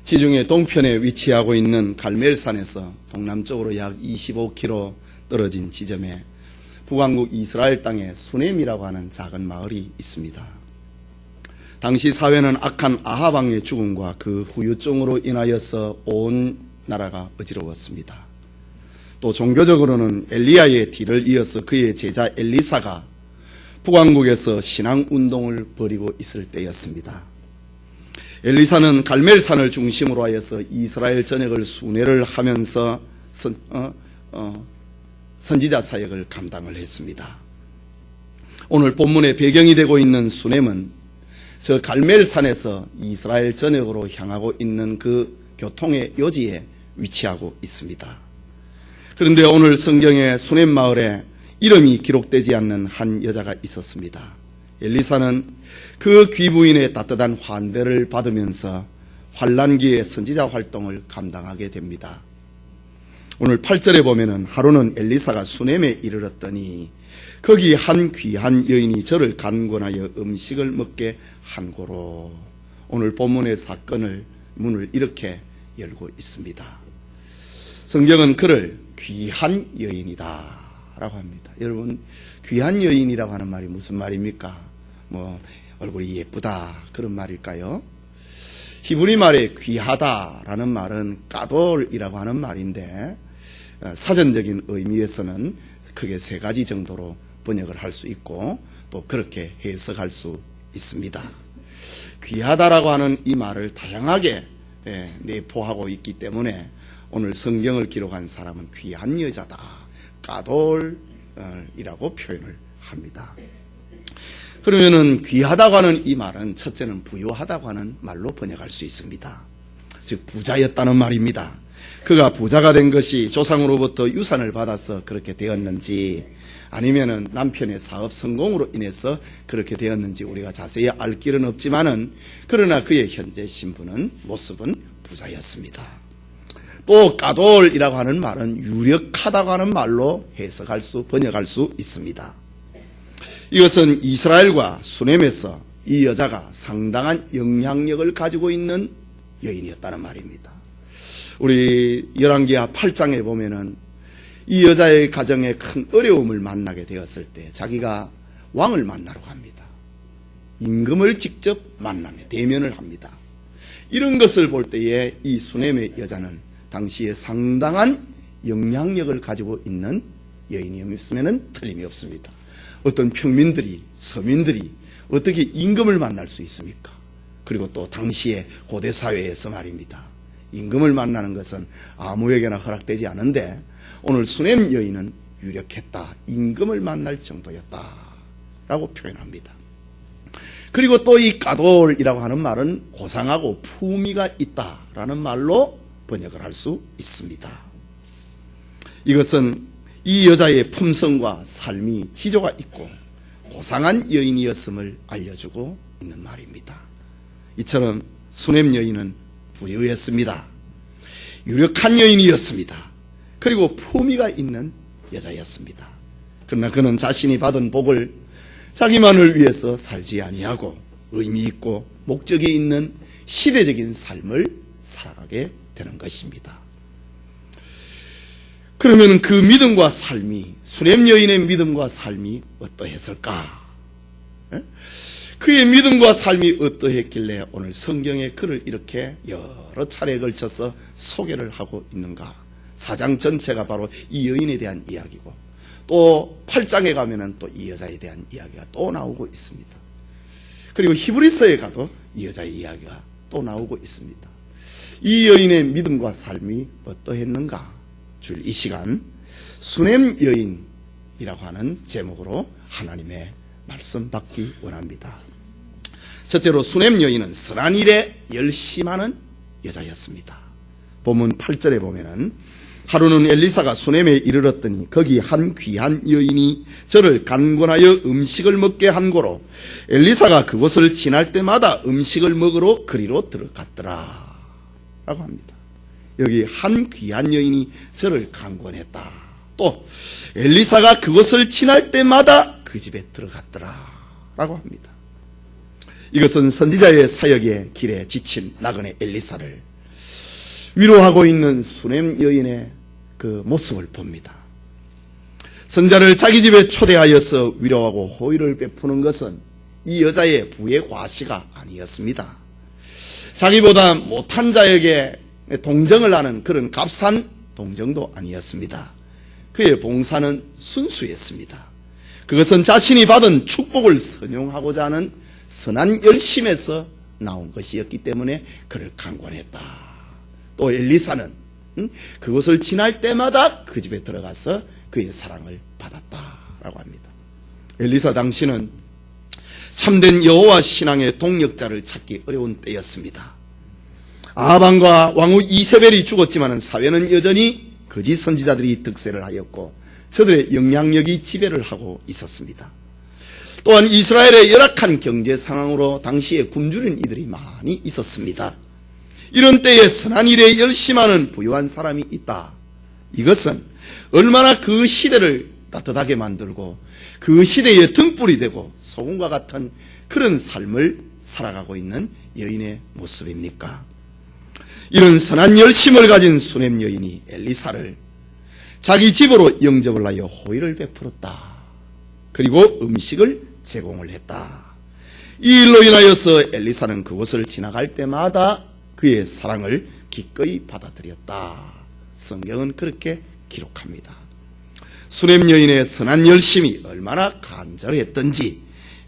지중해 동편에 위치하고 있는 갈멜산에서 동남쪽으로 약 25km 떨어진 지점에 북왕국 이스라엘 땅에 수넴이라고 하는 작은 마을이 있습니다. 당시 사회는 악한 아합 왕의 죽음과 그 후유증으로 인하여서 온 나라가 어지러웠습니다. 또 종교적으로는 엘리야의 뒤를 이어서 그의 제자 엘리사가 북왕국에서 신앙운동을 벌이고 있을 때였습니다. 엘리사는 갈멜산을 중심으로 하여서 이스라엘 전역을 순회를 하면서 선지자 사역을 감당을 했습니다. 오늘 본문의 배경이 되고 있는 수넴은 저 갈멜산에서 이스라엘 전역으로 향하고 있는 그 교통의 요지에 위치하고 있습니다. 그런데 오늘 성경에 수넴 마을에 이름이 기록되지 않는 한 여자가 있었습니다. 엘리사는 그 귀부인의 따뜻한 환대를 받으면서 환란기에 선지자 활동을 감당하게 됩니다. 오늘 8절에 보면은 하루는 엘리사가 수넴에 이르렀더니 거기 한 귀한 여인이 저를 간권하여 음식을 먹게 한 고로. 오늘 본문의 사건을 문을 이렇게 열고 있습니다. 성경은 그를 귀한 여인이다 라고 합니다. 여러분, 귀한 여인이라고 하는 말이 무슨 말입니까? 얼굴이 예쁘다 그런 말일까요? 히브리 말에 귀하다라는 말은 까돌이라고 하는 말인데 사전적인 의미에서는 크게 세 가지 정도로 번역을 할 수 있고 또 그렇게 해석할 수 있습니다. 귀하다라고 하는 이 말을 다양하게 내포하고 있기 때문에 오늘 성경을 기록한 사람은 귀한 여자다, 까돌이라고 표현을 합니다. 그러면은 귀하다고 하는 이 말은 첫째는 부유하다고 하는 말로 번역할 수 있습니다. 즉 부자였다는 말입니다. 그가 부자가 된 것이 조상으로부터 유산을 받아서 그렇게 되었는지 아니면은 남편의 사업 성공으로 인해서 그렇게 되었는지 우리가 자세히 알 길은 없지만은 그러나 그의 현재 신분은 모습은 부자였습니다. 또 까돌이라고 하는 말은 유력하다고 하는 말로 번역할 수 있습니다. 이것은 이스라엘과 수넴에서 이 여자가 상당한 영향력을 가지고 있는 여인이었다는 말입니다. 우리 열왕기하 8장에 보면은 이 여자의 가정에 큰 어려움을 만나게 되었을 때 자기가 왕을 만나러 갑니다. 임금을 직접 만나며 대면을 합니다. 이런 것을 볼 때에 이 수넴의 여자는 당시에 상당한 영향력을 가지고 있는 여인이었으면 틀림이 없습니다. 어떤 평민들이, 서민들이 어떻게 임금을 만날 수 있습니까? 그리고 또 당시의 고대 사회에서 말입니다. 임금을 만나는 것은 아무에게나 허락되지 않은데 오늘 수넴 여인은 유력했다. 임금을 만날 정도였다 라고 표현합니다. 그리고 또 이 까돌이라고 하는 말은 고상하고 품위가 있다라는 말로 번역을 할 수 있습니다. 이것은 이 여자의 품성과 삶이 지조가 있고 고상한 여인이었음을 알려주고 있는 말입니다. 이처럼 수넴 여인은 부유했습니다. 유력한 여인이었습니다. 그리고 품위가 있는 여자였습니다. 그러나 그는 자신이 받은 복을 자기만을 위해서 살지 아니하고 의미 있고 목적이 있는 시대적인 삶을 살아가게 되는 것입니다. 그러면 그 믿음과 삶이, 수넴 여인의 믿음과 삶이 어떠했을까? 그의 믿음과 삶이 어떠했길래 오늘 성경에 그를 이렇게 여러 차례에 걸쳐서 소개를 하고 있는가? 4장 전체가 바로 이 여인에 대한 이야기고 또 8장에 가면은 또 이 여자에 대한 이야기가 또 나오고 있습니다. 그리고 히브리서에 가도 이 여자의 이야기가 또 나오고 있습니다. 이 여인의 믿음과 삶이 어떠했는가? 이 시간 수넴 여인이라고 하는 제목으로 하나님의 말씀 받기 원합니다. 첫째로 수넴 여인은 선한 일에 열심하는 여자였습니다. 본문 8절에 보면은 하루는 엘리사가 수넴에 이르렀더니 거기 한 귀한 여인이 저를 간권하여 음식을 먹게 한 고로 엘리사가 그곳을 지날 때마다 음식을 먹으러 그리로 들어갔더라 라고 합니다. 여기 한 귀한 여인이 저를 간권했다. 또 엘리사가 그곳을 지날 때마다 그 집에 들어갔더라 라고 합니다. 이것은 선지자의 사역의 길에 지친 나그네 엘리사를 위로하고 있는 수넴 여인의 그 모습을 봅니다. 선자를 자기 집에 초대하여서 위로하고 호의를 베푸는 것은 이 여자의 부의 과시가 아니었습니다. 자기보다 못한 자에게 동정을 하는 그런 값싼 동정도 아니었습니다. 그의 봉사는 순수했습니다. 그것은 자신이 받은 축복을 선용하고자 하는 선한 열심에서 나온 것이었기 때문에 그를 강권했다. 또 엘리사는 그곳을 지날 때마다 그 집에 들어가서 그의 사랑을 받았다라고 합니다. 엘리사 당시는 참된 여호와 신앙의 동력자를 찾기 어려운 때였습니다. 아합왕과 왕후 이세벨이 죽었지만 사회는 여전히 거짓 선지자들이 득세를 하였고 저들의 영향력이 지배를 하고 있었습니다. 또한 이스라엘의 열악한 경제 상황으로 당시에 굶주린 이들이 많이 있었습니다. 이런 때에 선한 일에 열심하는 부유한 사람이 있다. 이것은 얼마나 그 시대를 따뜻하게 만들고 그 시대의 등불이 되고 소금과 같은 그런 삶을 살아가고 있는 여인의 모습입니까? 이런 선한 열심을 가진 수넴 여인이 엘리사를 자기 집으로 영접을 하여 호의를 베풀었다. 그리고 음식을 제공을 했다. 이 일로 인하여서 엘리사는 그곳을 지나갈 때마다 그의 사랑을 기꺼이 받아들였다. 성경은 그렇게 기록합니다. 수넴 여인의 선한 열심이 얼마나 간절했던지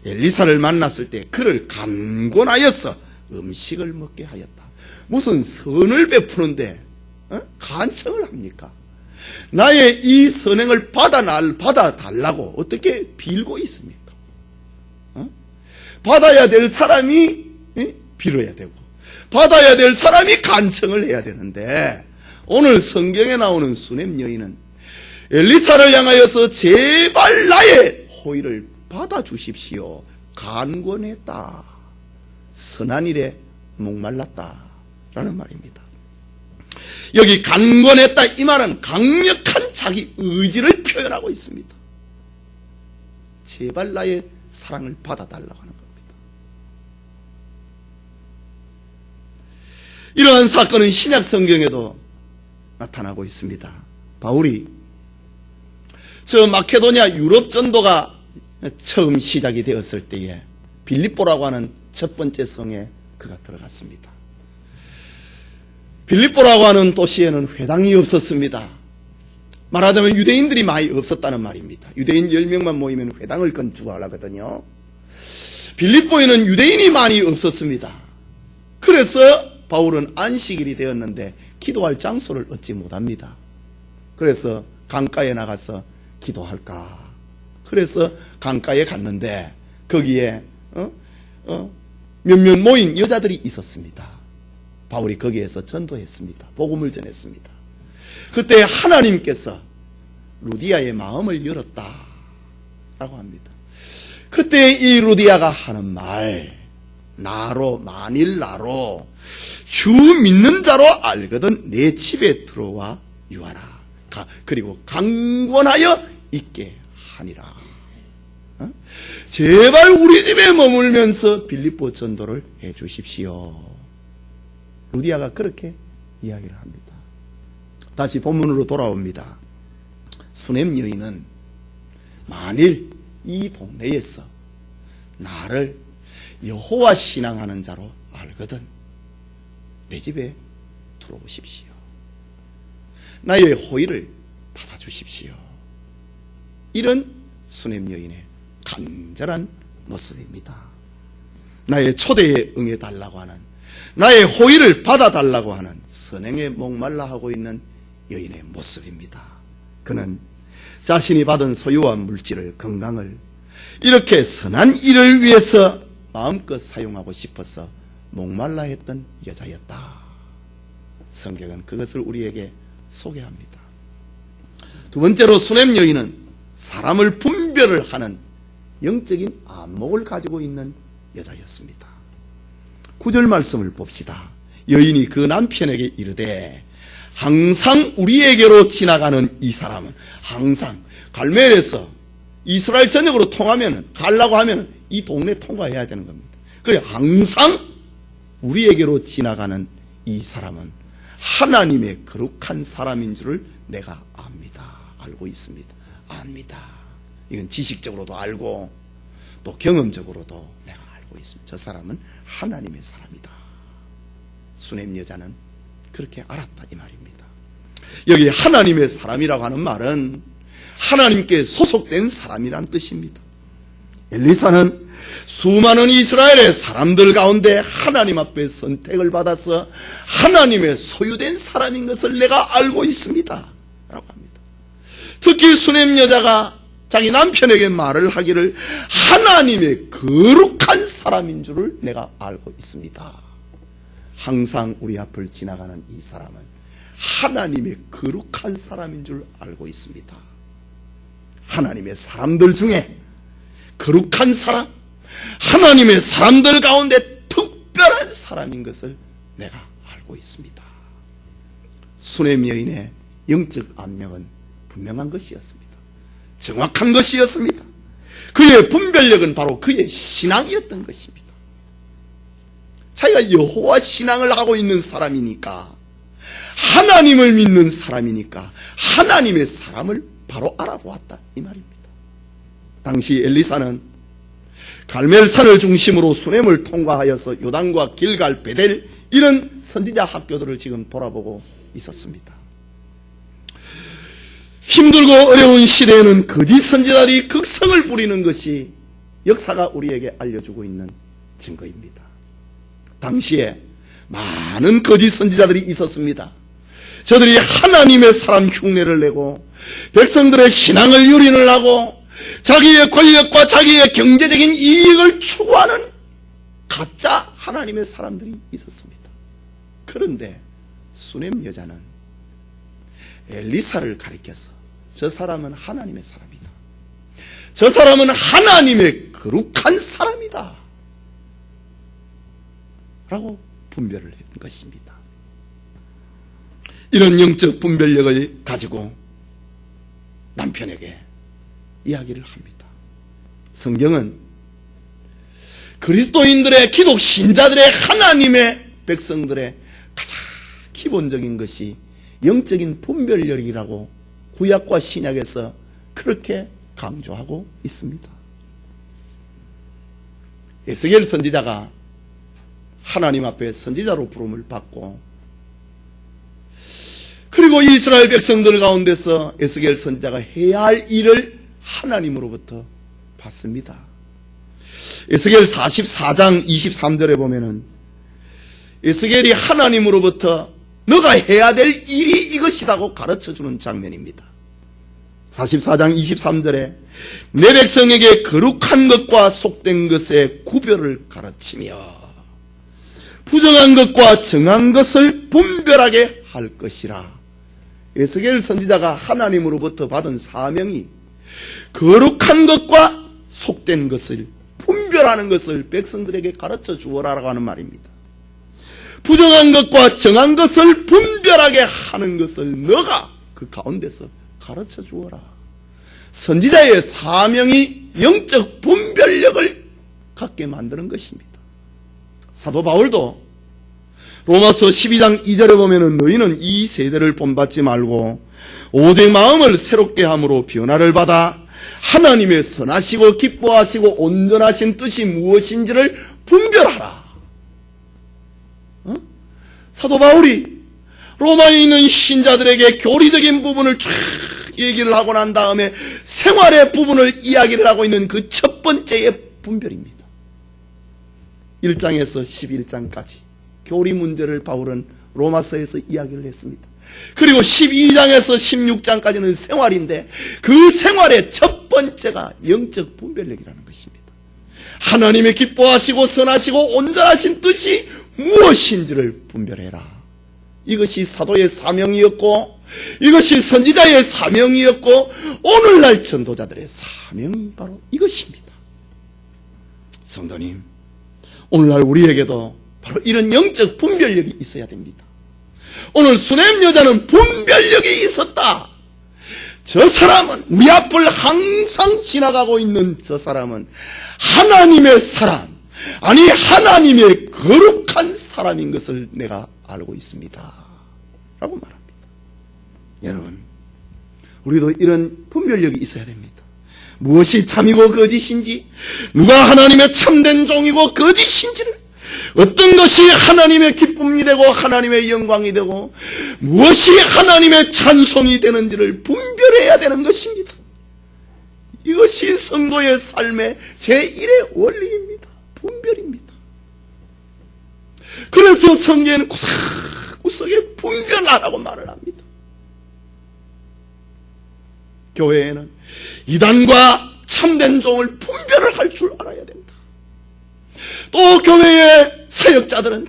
엘리사를 만났을 때 그를 간권하여서 음식을 먹게 하였다. 무슨 선을 베푸는데 간청을 합니까? 나의 이 선행을 받아달라고 어떻게 빌고 있습니까? 받아야 될 사람이 빌어야 되고 받아야 될 사람이 간청을 해야 되는데 오늘 성경에 나오는 수넴 여인은 엘리사를 향하여서 제발 나의 호의를 받아주십시오. 간권했다. 선한 일에 목말랐다. 라는 말입니다. 여기 간권했다 이 말은 강력한 자기 의지를 표현하고 있습니다. 제발 나의 사랑을 받아달라고 하는 겁니다. 이러한 사건은 신약 성경에도 나타나고 있습니다. 바울이 저 마케도냐 유럽 전도가 처음 시작이 되었을 때에 빌립보라고 하는 첫 번째 성에 그가 들어갔습니다. 빌립보라고 하는 도시에는 회당이 없었습니다. 말하자면 유대인들이 많이 없었다는 말입니다. 유대인 10명만 모이면 회당을 건축하려거든요. 빌립보에는 유대인이 많이 없었습니다. 그래서 바울은 안식일이 되었는데 기도할 장소를 얻지 못합니다. 그래서 강가에 나가서 기도할까. 그래서 강가에 갔는데 거기에 몇몇 모인 여자들이 있었습니다. 바울이 거기에서 전도했습니다. 복음을 전했습니다. 그때 하나님께서 루디아의 마음을 열었다라고 합니다. 그때 이 루디아가 하는 말, 만일 나로 주 믿는 자로 알거든 내 집에 들어와 유하라. 그리고 강권하여 있게 하니라. 제발 우리 집에 머물면서 빌립보 전도를 해 주십시오. 루디아가 그렇게 이야기를 합니다. 다시 본문으로 돌아옵니다. 수넴 여인은 만일 이 동네에서 나를 여호와 신앙하는 자로 알거든 내 집에 들어오십시오. 나의 호의를 받아주십시오. 이런 수넴 여인의 간절한 모습입니다. 나의 초대에 응해달라고 하는, 나의 호의를 받아달라고 하는 선행에 목말라 하고 있는 여인의 모습입니다. 그는 자신이 받은 소유와 물질을, 건강을 이렇게 선한 일을 위해서 마음껏 사용하고 싶어서 목말라 했던 여자였다. 성경은 그것을 우리에게 소개합니다. 두 번째로 수넴 여인은 사람을 분별을 하는 영적인 안목을 가지고 있는 여자였습니다. 9절 말씀을 봅시다. 여인이 그 남편에게 이르되 항상 우리에게로 지나가는 이 사람은, 항상 갈멜에서 이스라엘 전역으로 가려고 하면 이 동네 통과해야 되는 겁니다. 그래 항상 우리에게로 지나가는 이 사람은 하나님의 거룩한 사람인 줄을 내가 압니다. 알고 있습니다. 압니다. 이건 지식적으로도 알고 또 경험적으로도 내가 알고 있습니다. 저 사람은 하나님의 사람이다. 수냄 여자는 그렇게 알았다 이 말입니다. 여기 하나님의 사람이라고 하는 말은 하나님께 소속된 사람이란 뜻입니다. 엘리사는 수많은 이스라엘의 사람들 가운데 하나님 앞에 선택을 받아서 하나님의 소유된 사람인 것을 내가 알고 있습니다 라고 합니다. 특히 수냄 여자가 자기 남편에게 말을 하기를 하나님의 거룩한 사람인 줄을 내가 알고 있습니다. 항상 우리 앞을 지나가는 이 사람은 하나님의 거룩한 사람인 줄 알고 있습니다. 하나님의 사람들 중에 거룩한 사람, 하나님의 사람들 가운데 특별한 사람인 것을 내가 알고 있습니다. 수냄 여인의 영적 안명은 분명한 것이었습니다. 정확한 것이었습니다. 그의 분별력은 바로 그의 신앙이었던 것입니다. 자기가 여호와 신앙을 하고 있는 사람이니까, 하나님을 믿는 사람이니까 하나님의 사람을 바로 알아보았다 이 말입니다. 당시 엘리사는 갈멜산을 중심으로 수냄을 통과하여서 요단과 길갈, 베델 이런 선지자 학교들을 지금 돌아보고 있었습니다. 힘들고 어려운 시대에는 거짓 선지자들이 극성을 부리는 것이 역사가 우리에게 알려주고 있는 증거입니다. 당시에 많은 거짓 선지자들이 있었습니다. 저들이 하나님의 사람 흉내를 내고 백성들의 신앙을 유린을 하고 자기의 권력과 자기의 경제적인 이익을 추구하는 가짜 하나님의 사람들이 있었습니다. 그런데 수냄 여자는 엘리사를 가리켜서 저 사람은 하나님의 사람이다. 저 사람은 하나님의 거룩한 사람이다 라고 분별을 한 것입니다. 이런 영적 분별력을 가지고 남편에게 이야기를 합니다. 성경은 그리스도인들의 기독 신자들의 하나님의 백성들의 가장 기본적인 것이 영적인 분별력이라고 구약과 신약에서 그렇게 강조하고 있습니다. 에스겔 선지자가 하나님 앞에 선지자로 부름을 받고 그리고 이스라엘 백성들 가운데서 에스겔 선지자가 해야 할 일을 하나님으로부터 받습니다. 에스겔 44장 23절에 보면은 에스겔이 하나님으로부터 너가 해야 될 일이 이것이라고 가르쳐주는 장면입니다. 44장 23절에 내 백성에게 거룩한 것과 속된 것의 구별을 가르치며 부정한 것과 정한 것을 분별하게 할 것이라. 에스겔 선지자가 하나님으로부터 받은 사명이 거룩한 것과 속된 것을 분별하는 것을 백성들에게 가르쳐 주어라라고 하는 말입니다. 부정한 것과 정한 것을 분별하게 하는 것을 너가 그 가운데서 가르쳐 주어라. 선지자의 사명이 영적 분별력을 갖게 만드는 것입니다. 사도 바울도 로마서 12장 2절에 보면은 너희는 이 세대를 본받지 말고 오직 마음을 새롭게 함으로 변화를 받아 하나님의 선하시고 기뻐하시고 온전하신 뜻이 무엇인지를 분별하라. 사도 바울이 로마에 있는 신자들에게 교리적인 부분을 쫙 얘기를 하고 난 다음에 생활의 부분을 이야기를 하고 있는 그 첫 번째의 분별입니다. 1장에서 11장까지 교리 문제를 바울은 로마서에서 이야기를 했습니다. 그리고 12장에서 16장까지는 생활인데 그 생활의 첫 번째가 영적 분별력이라는 것입니다. 하나님의 기뻐하시고 선하시고 온전하신 뜻이 무엇인지를 분별해라. 이것이 사도의 사명이었고 이것이 선지자의 사명이었고 오늘날 전도자들의 사명이 바로 이것입니다. 성도님, 오늘날 우리에게도 바로 이런 영적 분별력이 있어야 됩니다. 오늘 수냄 여자는 분별력이 있었다. 저 사람은 우리 앞을 항상 지나가고 있는 저 사람은 하나님의 사람, 아니 하나님의 거룩한 사람인 것을 내가 알고 있습니다. 라고 말합니다. 여러분, 우리도 이런 분별력이 있어야 됩니다. 무엇이 참이고 거짓인지, 누가 하나님의 참된 종이고 거짓인지를, 어떤 것이 하나님의 기쁨이 되고 하나님의 영광이 되고 무엇이 하나님의 찬송이 되는지를 분별해야 되는 것입니다. 이것이 성도의 삶의 제1의 원리입니다. 분별입니다. 그래서 성경에는 구석구석에 분별하라고 말을 합니다. 교회에는 이단과 참된 종을 분별을 할 줄 알아야 된다. 또 교회의 사역자들은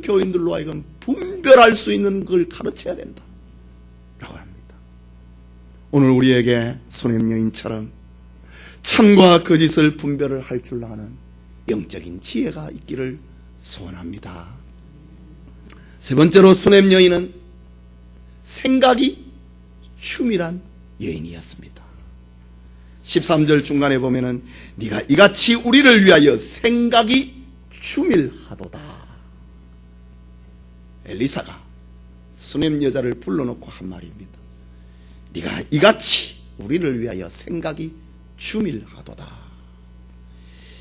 교인들로 하여금 분별할 수 있는 걸 가르쳐야 된다 라고 합니다. 오늘 우리에게 수냄 여인처럼 참과 거짓을 분별을 할 줄 아는 영적인 지혜가 있기를 소원합니다. 세 번째로 수냄 여인은 생각이 휴밀한 여인이었습니다. 13절 중간에 보면은 네가 이같이 우리를 위하여 생각이 휴밀하도다. 엘리사가 수냄 여자를 불러놓고 한 말입니다. 네가 이같이 우리를 위하여 생각이 휴밀하도다.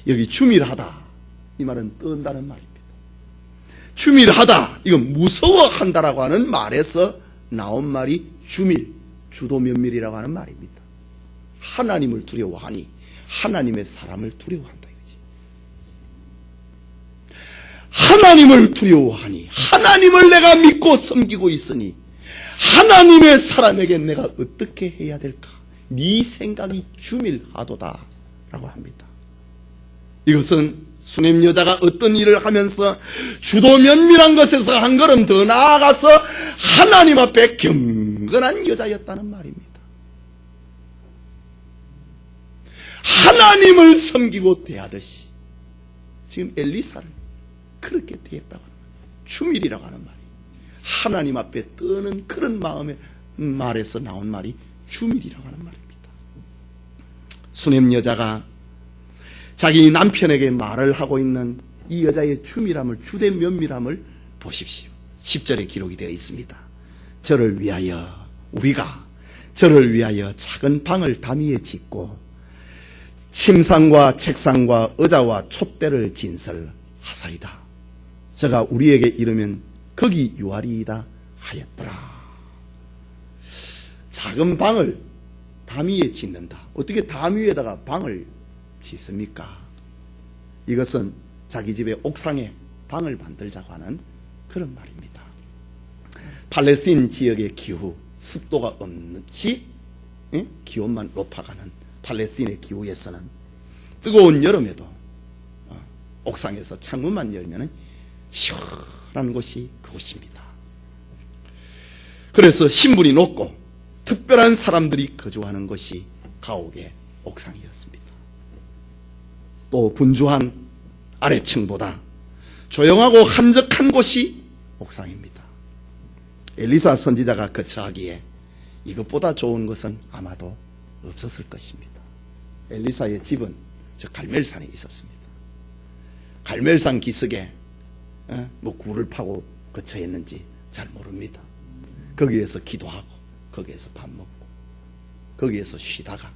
여기 휴밀하다 이 말은 떤다는 말입니다. 휴밀하다 이건 무서워한다라고 하는 말에서 나온 말이 휴밀, 주도면밀이라고 하는 말입니다. 하나님을 두려워하니 하나님의 사람을 두려워한다 이거지. 하나님을 두려워하니 하나님을 내가 믿고 섬기고 있으니 하나님의 사람에게 내가 어떻게 해야 될까? 네 생각이 휴밀하도다 라고 합니다. 이것은 수냄 여자가 어떤 일을 하면서 주도면밀한 것에서 한 걸음 더 나아가서 하나님 앞에 경건한 여자였다는 말입니다. 하나님을 섬기고 대하듯이 지금 엘리사를 그렇게 대했다고 하는 휴밀이라고 하는 말이 하나님 앞에 떠는 그런 마음의 말에서 나온 말이 휴밀이라고 하는 말입니다. 수냄 여자가 자기 남편에게 말을 하고 있는 이 여자의 휴밀함을, 주된 면밀함을 보십시오. 10절에 기록이 되어 있습니다. 저를 위하여 우리가 저를 위하여 작은 방을 담위에 짓고 침상과 책상과 의자와 촛대를 진설하사이다. 저가 우리에게 이르면 거기 유하리이다 하였더라. 작은 방을 담위에 짓는다. 어떻게 담위에다가 방을 짓습니까? 이것은 자기 집의 옥상에 방을 만들자고 하는 그런 말입니다. 팔레스틴 지역의 기후, 습도가 없이 기온만 높아가는 팔레스틴의 기후에서는 뜨거운 여름에도 옥상에서 창문만 열면 시원한 곳이 그곳입니다. 그래서 신분이 높고 특별한 사람들이 거주하는 곳이 가옥의 옥상이었습니다. 또 분주한 아래층보다 조용하고 한적한 곳이 옥상입니다. 엘리사 선지자가 거처하기에 이것보다 좋은 것은 아마도 없었을 것입니다. 엘리사의 집은 저 갈멜산에 있었습니다. 갈멜산 기슭에 뭐 굴을 파고 거처했는지 잘 모릅니다. 거기에서 기도하고 거기에서 밥 먹고 거기에서 쉬다가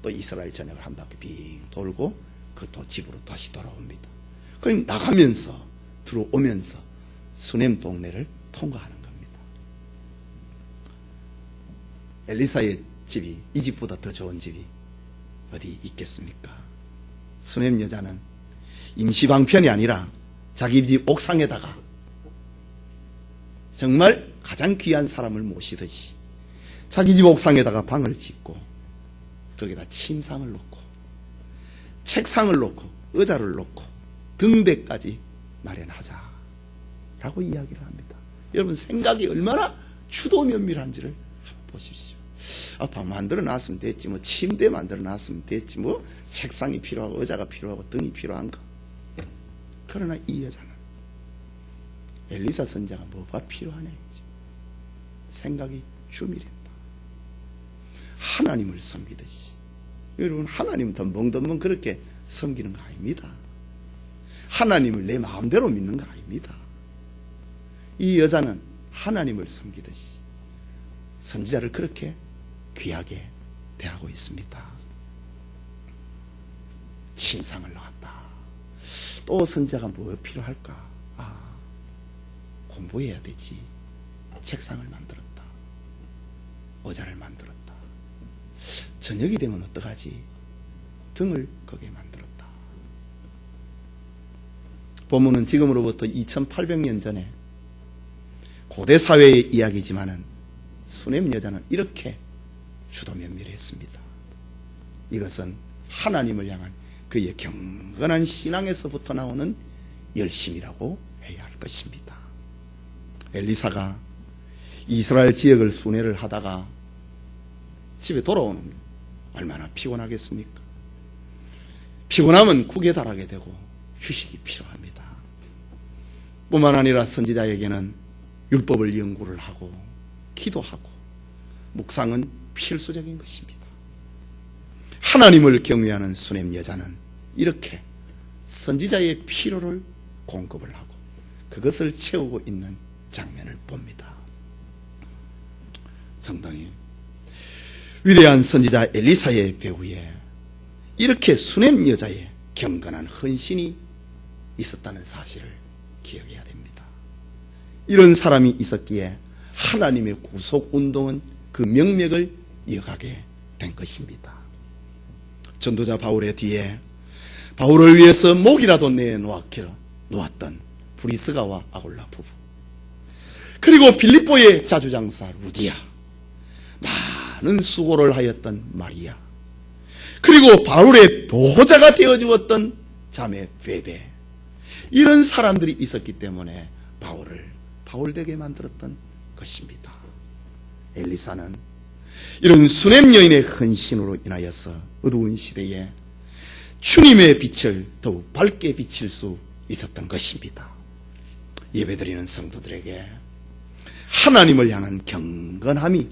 또 이스라엘 전역을 한 바퀴 빙 돌고 그 또 집으로 다시 돌아옵니다. 그럼 나가면서 들어오면서 수냄 동네를 통과하는 겁니다. 엘리사의 집이 이 집보다 더 좋은 집이 어디 있겠습니까? 수냄 여자는 임시방편이 아니라 자기 집 옥상에다가 정말 가장 귀한 사람을 모시듯이 자기 집 옥상에다가 방을 짓고 거기다 침상을 놓고 책상을 놓고 의자를 놓고 등대까지 마련하자라고 이야기를 합니다. 여러분 생각이 얼마나 주도면밀한지를 한번 보십시오. 방 만들어 놨으면 됐지, 뭐 침대 만들어 놨으면 됐지, 뭐 책상이 필요하고 의자가 필요하고 등이 필요한가. 그러나 이 여자는 엘리사 선자가 뭐가 필요하냐 이거지. 생각이 휴밀했다. 하나님을 섬기듯이. 여러분 하나님 덤벙덤벙 그렇게 섬기는 거 아닙니다. 하나님을 내 마음대로 믿는 거 아닙니다. 이 여자는 하나님을 섬기듯이 선지자를 그렇게 귀하게 대하고 있습니다. 침상을 놓았다. 또 선지자가 뭐 필요할까? 공부해야 되지. 책상을 만들었다. 의자를 만들었다. 저녁이 되면 어떡하지? 등을 거기에 만들었다. 본문은 지금으로부터 2800년 전에 고대 사회의 이야기지만은 수넴 여자는 이렇게 주도면밀했습니다. 이것은 하나님을 향한 그의 경건한 신앙에서부터 나오는 열심이라고 해야 할 것입니다. 엘리사가 이스라엘 지역을 순회를 하다가 집에 돌아오는 얼마나 피곤하겠습니까? 피곤하면 국에 달하게 되고 휴식이 필요합니다. 뿐만 아니라 선지자에게는 율법을 연구를 하고 기도하고 묵상은 필수적인 것입니다. 하나님을 경외하는 수넴 여자는 이렇게 선지자의 필요를 공급을 하고 그것을 채우고 있는 장면을 봅니다. 성도님, 위대한 선지자 엘리사의 배후에 이렇게 수넴 여자의 경건한 헌신이 있었다는 사실을 기억해야 됩니다. 이런 사람이 있었기에 하나님의 구속운동은 그 명맥을 이어가게 된 것입니다. 전도자 바울의 뒤에 바울을 위해서 목이라도 내놓았던 브리스가와 아굴라 부부, 그리고 빌립보의 자주장사 루디아, 많은 수고를 하였던 마리아, 그리고 바울의 보호자가 되어주었던 자매 베베, 이런 사람들이 있었기 때문에 바울을 바울되게 만들었던 것입니다. 엘리사는 이런 수넴 여인의 헌신으로 인하여서 어두운 시대에 주님의 빛을 더욱 밝게 비칠 수 있었던 것입니다. 예배드리는 성도들에게 하나님을 향한 경건함이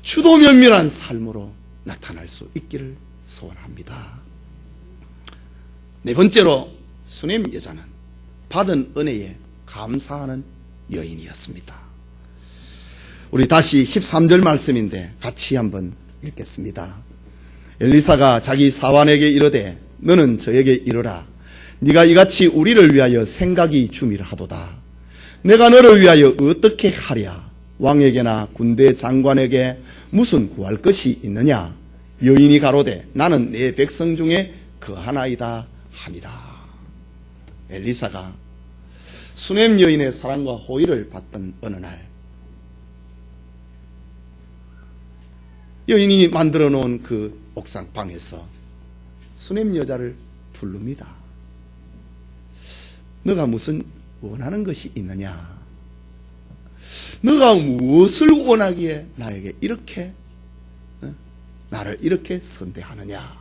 주도면밀한 삶으로 나타날 수 있기를 소원합니다. 네 번째로 수넴 여자는 받은 은혜에 감사하는 여인이었습니다. 우리 다시 13절 말씀인데 같이 한번 읽겠습니다. 엘리사가 자기 사환에게 이르되 너는 저에게 이르라. 네가 이같이 우리를 위하여 생각이 주밀하도다. 내가 너를 위하여 어떻게 하랴? 왕에게나 군대 장관에게 무슨 구할 것이 있느냐? 여인이 가로되 나는 내 백성 중에 거하나이다 하니라. 엘리사가 수넴 여인의 사랑과 호의를 받던 어느 날 여인이 만들어 놓은 그 옥상 방에서 수넴 여자를 부릅니다. 너가 무슨 원하는 것이 있느냐? 너가 무엇을 원하기에 나에게 이렇게 나를 이렇게 선대하느냐?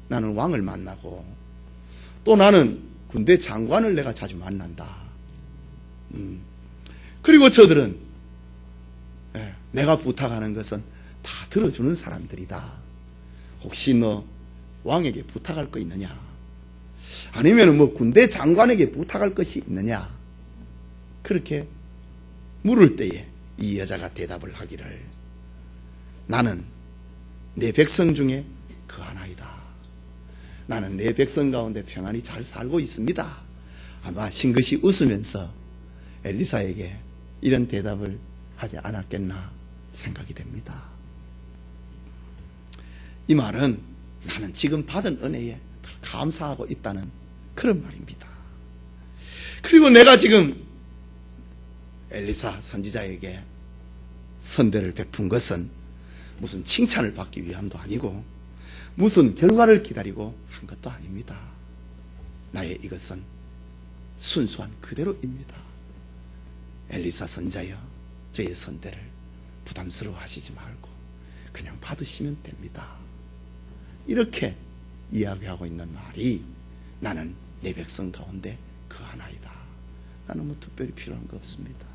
나는 왕을 만나고 또 나는 군대 장관을 내가 자주 만난다. 그리고 저들은 내가 부탁하는 것은 다 들어주는 사람들이다. 혹시 너 왕에게 부탁할 거 있느냐? 아니면 뭐 군대 장관에게 부탁할 것이 있느냐? 그렇게 물을 때에 이 여자가 대답을 하기를 나는 내 백성 중에 거하나이다. 나는 내 백성 가운데 평안히 잘 살고 있습니다. 아마 싱긋이 웃으면서 엘리사에게 이런 대답을 하지 않았겠나 생각이 됩니다. 이 말은 나는 지금 받은 은혜에 감사하고 있다는 그런 말입니다. 그리고 내가 지금 엘리사 선지자에게 선대를 베푼 것은 무슨 칭찬을 받기 위함도 아니고 무슨 결과를 기다리고 한 것도 아닙니다. 나의 이것은 순수한 그대로입니다. 엘리사 선자여, 저의 선대를 부담스러워 하시지 말고 그냥 받으시면 됩니다. 이렇게 이야기하고 있는 말이 나는 내 백성 가운데 거하나이다. 나는 뭐 특별히 필요한 거 없습니다.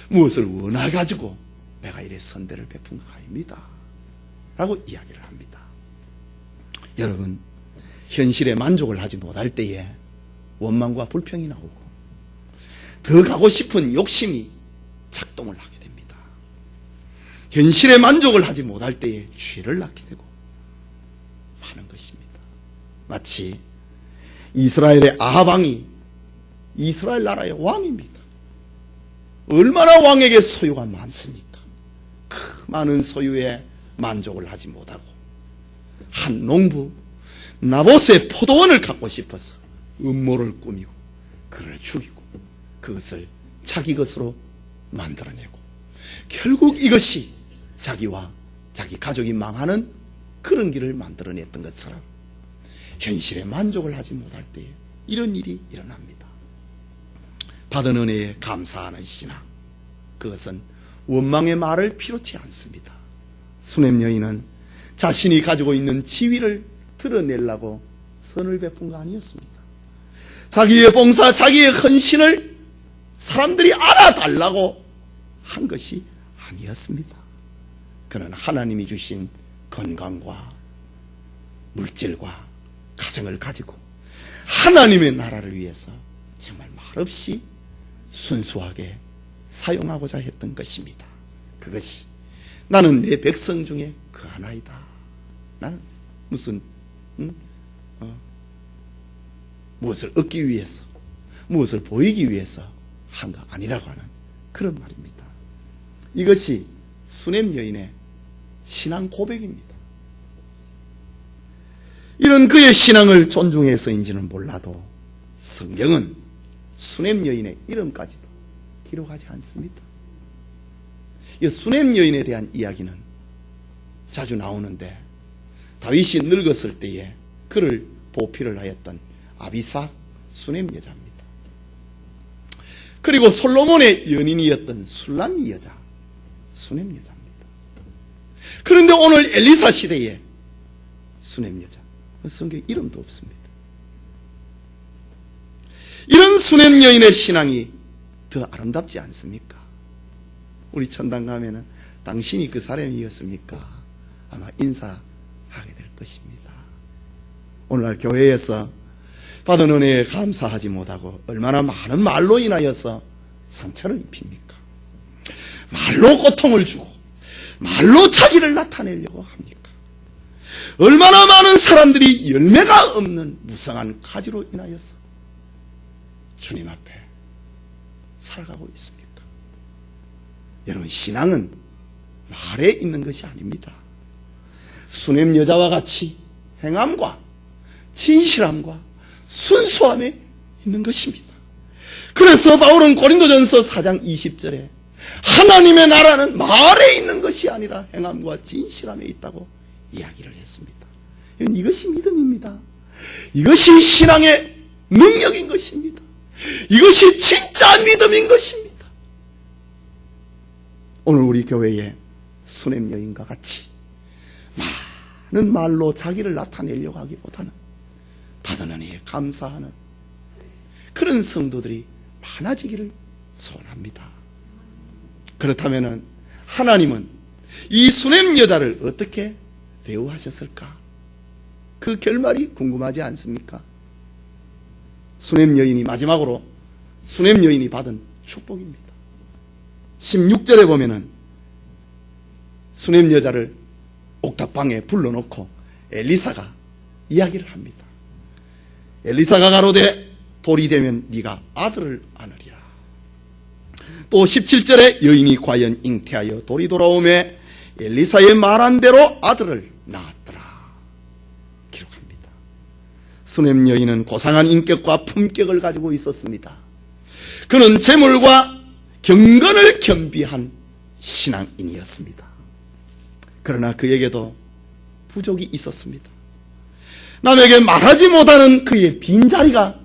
무엇을 원해가지고 내가 이래 선대를 베푼 거 아닙니다. 라고 이야기를 합니다. 여러분, 현실에 만족을 하지 못할 때에 원망과 불평이 나오고 더 가고 싶은 욕심이 작동을 하게 됩니다. 현실에 만족을 하지 못할 때에 죄를 낳게 되고 하는 것입니다. 마치 이스라엘의 아합 왕이 이스라엘 나라의 왕입니다. 얼마나 왕에게 소유가 많습니까? 그 많은 소유에 만족을 하지 못하고 한 농부 나봇의 포도원을 갖고 싶어서 음모를 꾸미고 그를 죽이고 그것을 자기 것으로 만들어내고 결국 이것이 자기와 자기 가족이 망하는 그런 길을 만들어냈던 것처럼 현실에 만족을 하지 못할 때에 이런 일이 일어납니다. 받은 은혜에 감사하는 신앙, 그것은 원망의 말을 필요치 않습니다. 수냄 여인은 자신이 가지고 있는 지위를 드러내려고 선을 베푼 거 아니었습니다. 자기의 봉사, 자기의 헌신을 사람들이 알아달라고 한 것이 아니었습니다. 그는 하나님이 주신 건강과 물질과 가정을 가지고 하나님의 나라를 위해서 정말 말없이 순수하게 사용하고자 했던 것입니다. 그것이 나는 내 백성 중에 그 하나이다. 나는 무슨 무엇을 얻기 위해서 무엇을 보이기 위해서 한 거 아니라고 하는 그런 말입니다. 이것이 수냄 여인의 신앙 고백입니다. 이런 그의 신앙을 존중해서인지는 몰라도 성경은 수냄 여인의 이름까지도 기록하지 않습니다. 이 수냄 여인에 대한 이야기는 자주 나오는데 다윗이 늙었을 때에 그를 보필을 하였던 아비삭 수냄 여자입니다. 그리고 솔로몬의 연인이었던 술람 여자 수냄 여자입니다. 그런데 오늘 엘리사 시대에 수냄 여자, 성경에 이름도 없습니다. 이런 수냄 여인의 신앙이 더 아름답지 않습니까? 우리 천당 가면은 당신이 그 사람이었습니까? 아마 인사하게 될 것입니다. 오늘날 교회에서 받은 은혜에 감사하지 못하고 얼마나 많은 말로 인하여서 상처를 입힙니까? 말로 고통을 주고 말로 자기를 나타내려고 합니까? 얼마나 많은 사람들이 열매가 없는 무성한 가지로 인하여서 주님 앞에 살아가고 있습니까? 여러분, 신앙은 말에 있는 것이 아닙니다. 수냄 여자와 같이 행함과 진실함과 순수함에 있는 것입니다. 그래서 바울은 고린도전서 4장 20절에 하나님의 나라는 말에 있는 것이 아니라 행함과 진실함에 있다고 이야기를 했습니다. 이것이 믿음입니다. 이것이 신앙의 능력인 것입니다. 이것이 진짜 믿음인 것입니다. 오늘 우리 교회에 수냄 여인과 같이 많은 말로 자기를 나타내려고 하기보다는 받은 은혜에 감사하는 그런 성도들이 많아지기를 소원합니다. 그렇다면 하나님은 이 수냄 여자를 어떻게 대우하셨을까? 그 결말이 궁금하지 않습니까? 수냄 여인이 마지막으로 수냄 여인이 받은 축복입니다. 16절에 보면은 수냄 여자를 옥탑방에 불러놓고 엘리사가 이야기를 합니다. 엘리사가 가로되 돌이 되면 네가 아들을 안으리라. 또 17절에 여인이 과연 잉태하여 돌이 돌아오매 엘리사의 말한 대로 아들을 낳았더라. 기록합니다. 수냄 여인은 고상한 인격과 품격을 가지고 있었습니다. 그는 재물과 경건을 겸비한 신앙인이었습니다. 그러나 그에게도 부족이 있었습니다. 남에게 말하지 못하는 그의 빈자리가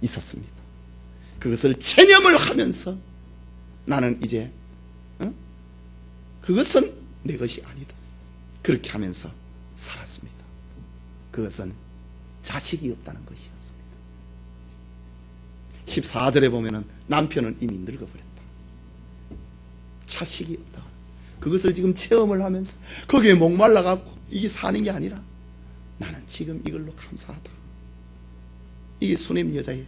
있었습니다. 그것을 체념을 하면서 나는 이제 그것은 내 것이 아니다. 그렇게 하면서 살았습니다. 그것은 자식이 없다는 것이었습니다. 14절에 보면은 남편은 이미 늙어버렸다. 자식이 없다. 그것을 지금 체험을 하면서 거기에 목말라갖고 이게 사는 게 아니라 나는 지금 이걸로 감사하다. 이게 수냄 여자의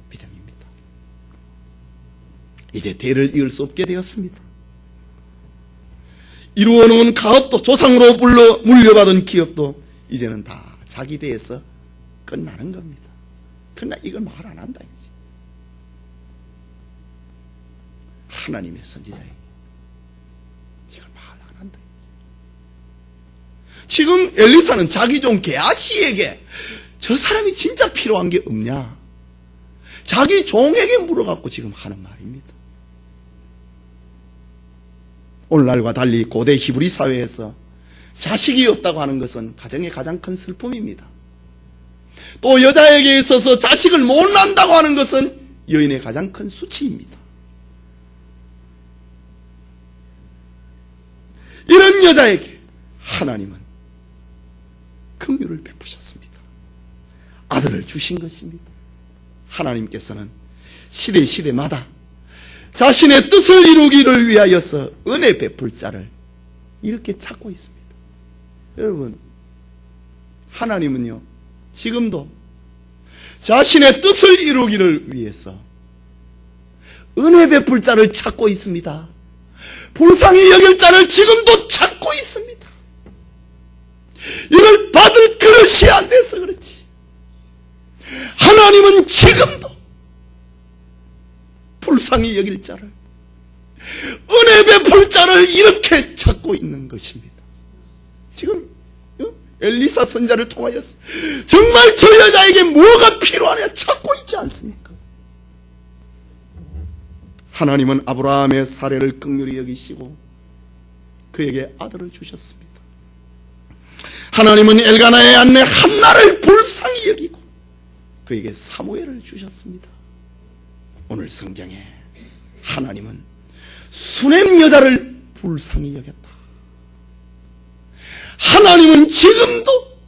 믿음입니다. 이제 대를 이을 수 없게 되었습니다. 이루어놓은 가업도, 조상으로 물려받은 기업도 이제는 다 자기 대에서 끝나는 겁니다. 그러나 이걸 말 안 한다 이제. 하나님의 선지자에게 이걸 말 안 한다 이제. 지금 엘리사는 자기 종 게하시에게 저 사람이 진짜 필요한 게 없냐, 자기 종에게 물어갖고 지금 하는 말입니다. 오늘날과 달리 고대 히브리 사회에서 자식이 없다고 하는 것은 가정의 가장 큰 슬픔입니다. 또 여자에게 있어서 자식을 못 낳는다고 하는 것은 여인의 가장 큰 수치입니다. 이런 여자에게 하나님은 긍휼을 베푸셨습니다. 아들을 주신 것입니다. 하나님께서는 시대마다 자신의 뜻을 이루기를 위하여서 은혜 베풀 자를 이렇게 찾고 있습니다. 여러분, 하나님은요 지금도 자신의 뜻을 이루기를 위해서 은혜 베풀 자를 찾고 있습니다. 불쌍히 여길 자를 지금도 찾고 있습니다. 이걸 받을 그릇이 안 돼서 그렇지, 하나님은 지금도 불쌍히 여길 자를, 은혜 베풀 자를 이렇게 찾고 있는 것입니다. 지금 엘리사 선자를 통하여서 정말 저 여자에게 뭐가 필요하냐 찾고 있지 않습니까? 하나님은 아브라함의 사례를 긍휼히 여기시고 그에게 아들을 주셨습니다. 하나님은 엘가나의 아내 한나를 불쌍히 여기고 그에게 사무엘을 주셨습니다. 오늘 성경에 하나님은 수냄 여자를 불쌍히 여겼다. 하나님은 지금도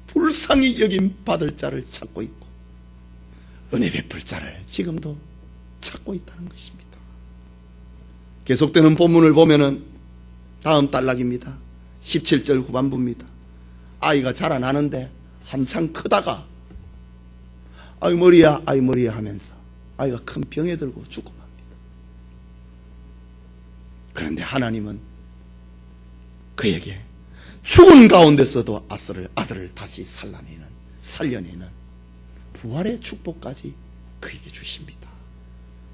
불쌍히 여김 받을 자를 찾고 있고 은혜 베풀 자를 지금도 찾고 있다는 것입니다. 계속되는 본문을 보면은 다음 단락입니다. 17절 후반부입니다. 아이가 자라나는데 한참 크다가 아이 머리야 하면서 아이가 큰 병에 들고 죽고 맙니다. 그런데 하나님은 그에게 죽은 가운데서도 아들을 다시 살려내는 부활의 축복까지 그에게 주십니다.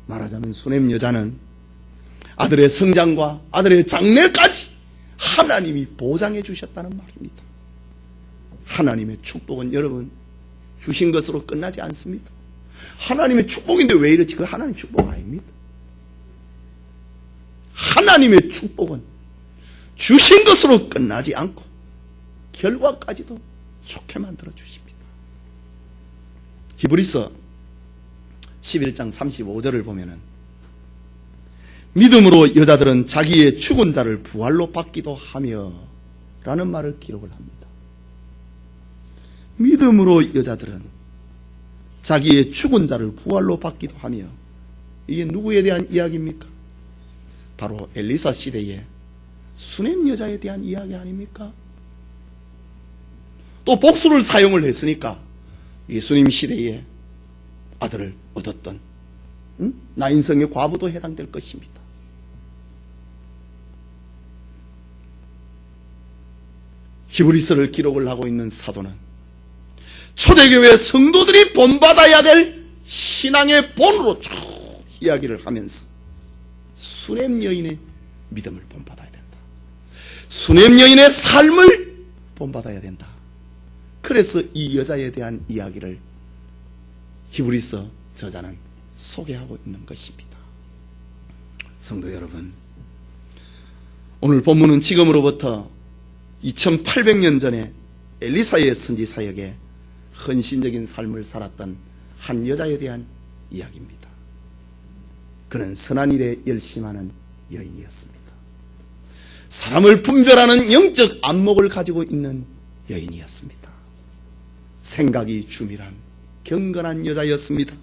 말하자면 수냄 여자는 아들의 성장과 아들의 장래까지 하나님이 보장해 주셨다는 말입니다. 하나님의 축복은 여러분 주신 것으로 끝나지 않습니다. 하나님의 축복인데 왜 이러지? 그건 하나님의 축복 아닙니다. 하나님의 축복은 주신 것으로 끝나지 않고 결과까지도 좋게 만들어 주십니다. 히브리서 11장 35절을 보면은 믿음으로 여자들은 자기의 죽은 자를 부활로 받기도 하며 라는 말을 기록을 합니다. 믿음으로 여자들은 자기의 죽은 자를 부활로 받기도 하며, 이게 누구에 대한 이야기입니까? 바로 엘리사 시대의 수냄 여자에 대한 이야기 아닙니까? 또 복수를 사용을 했으니까 예수님 시대에 아들을 얻었던 나인성의 과부도 해당될 것입니다. 히브리서를 기록을 하고 있는 사도는 초대교회 성도들이 본받아야 될 신앙의 본으로 쭉 이야기를 하면서 수냄 여인의 믿음을 본받아야 된다, 수냄 여인의 삶을 본받아야 된다. 그래서 이 여자에 대한 이야기를 히브리서 저자는 소개하고 있는 것입니다. 성도 여러분, 오늘 본문은 지금으로부터 2800년 전에 엘리사의 선지 사역에 헌신적인 삶을 살았던 한 여자에 대한 이야기입니다. 그는 선한 일에 열심하는 여인이었습니다. 사람을 분별하는 영적 안목을 가지고 있는 여인이었습니다. 생각이 주밀한 경건한 여자였습니다.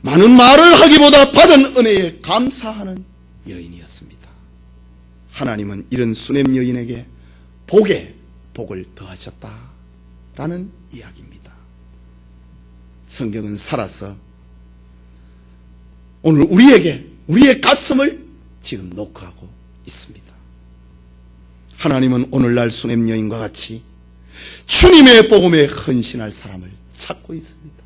많은 말을 하기보다 받은 은혜에 감사하는 여인이었습니다. 하나님은 이런 수냄 여인에게 복에 복을 더하셨다라는 이야기입니다. 성경은 살아서 오늘 우리에게 우리의 가슴을 지금 녹화하고 있습니다. 하나님은 오늘날 수냄 여인과 같이 주님의 복음에 헌신할 사람을 찾고 있습니다.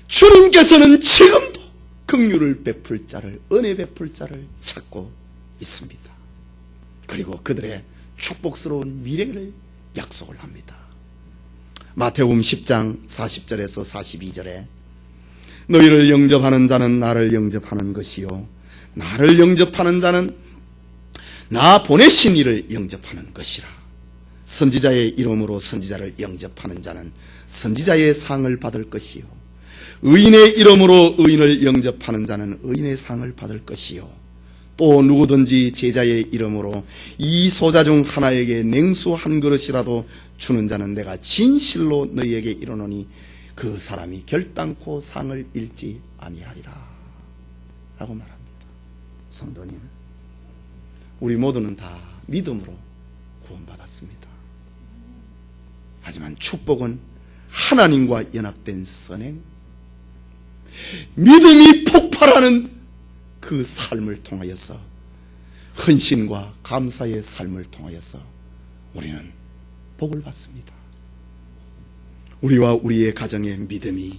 주님께서는 지금도 긍휼을 베풀 자를, 은혜 베풀 자를 찾고 있습니다. 그리고 그들의 축복스러운 미래를 약속을 합니다. 마태복음 10장 40절에서 42절에 너희를 영접하는 자는 나를 영접하는 것이요 나를 영접하는 자는 나 보내신 이를 영접하는 것이라. 선지자의 이름으로 선지자를 영접하는 자는 선지자의 상을 받을 것이요 의인의 이름으로 의인을 영접하는 자는 의인의 상을 받을 것이요 또 누구든지 제자의 이름으로 이 소자 중 하나에게 냉수 한 그릇이라도 주는 자는 내가 진실로 너희에게 이르노니 그 사람이 결단코 상을 잃지 아니하리라 라고 말합니다. 성도님, 우리 모두는 다 믿음으로 구원받았습니다. 하지만 축복은 하나님과 연합된 선행, 믿음이 폭발하는 그 삶을 통하여서, 헌신과 감사의 삶을 통하여서 우리는 복을 받습니다. 우리와 우리의 가정의 믿음이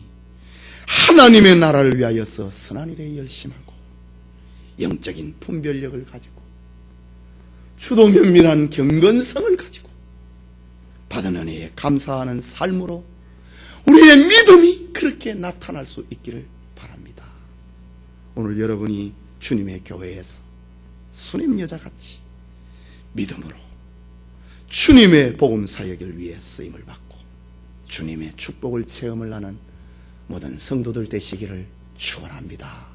하나님의 나라를 위하여서 선한 일에 열심하고 영적인 분별력을 가지고 주도 면밀한 경건성을 가지고 받은 은혜에 감사하는 삶으로 우리의 믿음이 그렇게 나타날 수 있기를 바랍니다. 오늘 여러분이 주님의 교회에서 수냄 여자같이 믿음으로 주님의 복음 사역을 위해 쓰임을 받고 주님의 축복을 체험을 하는 모든 성도들 되시기를 축원합니다.